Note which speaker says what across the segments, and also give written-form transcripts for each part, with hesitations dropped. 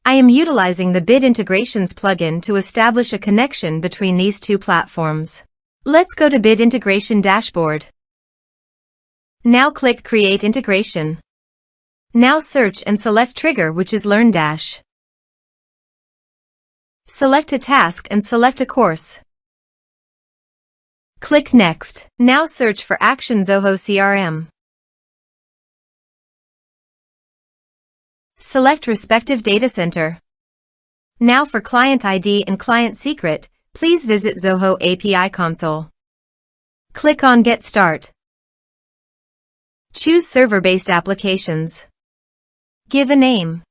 Speaker 1: I am utilizing the Bit Integrations plugin to establish a connection between these two platforms. Let's go to Bit Integration Dashboard. Now click Create Integration. Now search and select Trigger, which is LearnDash. Select a task and select a course. Click Next. Now search for Action Zoho CRM. Select respective data center. Now for client ID and client secret, please visit Zoho API console. Click on Get Start. Choose server-based applications. Give a name.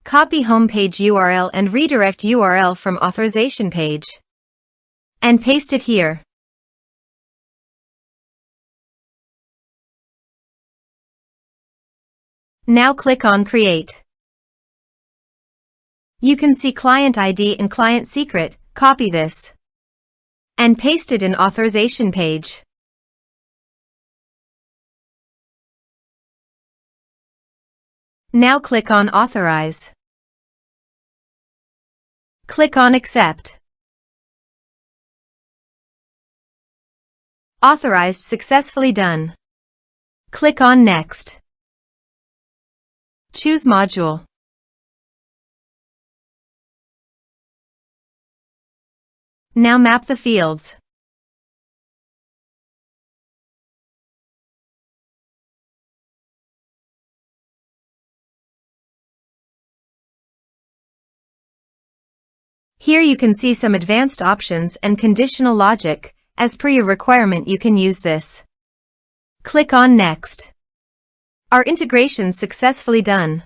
Speaker 1: Copy homepage URL and redirect URL from authorization page. And paste it here. Now click on Create. You can see client ID and client secret. Copy this and paste it in authorization page. Now click on Authorize. Click on Accept. Authorized successfully done. Click on Next. Choose Module. Now map the fields. Here you can see some advanced options and conditional logic. As per your requirement, you can use this. Click on Next. Our integration successfully done.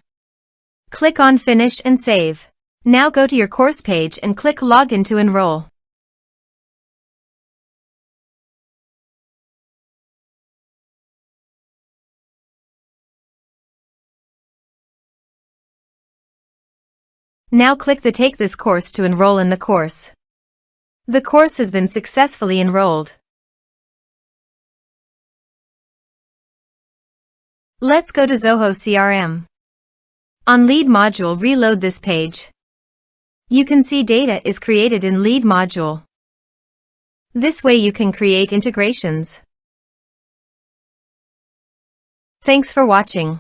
Speaker 1: Click on Finish and Save. Now go to your course page and click Login to enroll. Now click the Take this course to enroll in the course. The course has been successfully enrolled. Let's go to Zoho CRM. On Lead module, reload this page. You can see data is created in Lead module. This way you can create integrations. Thanks for watching.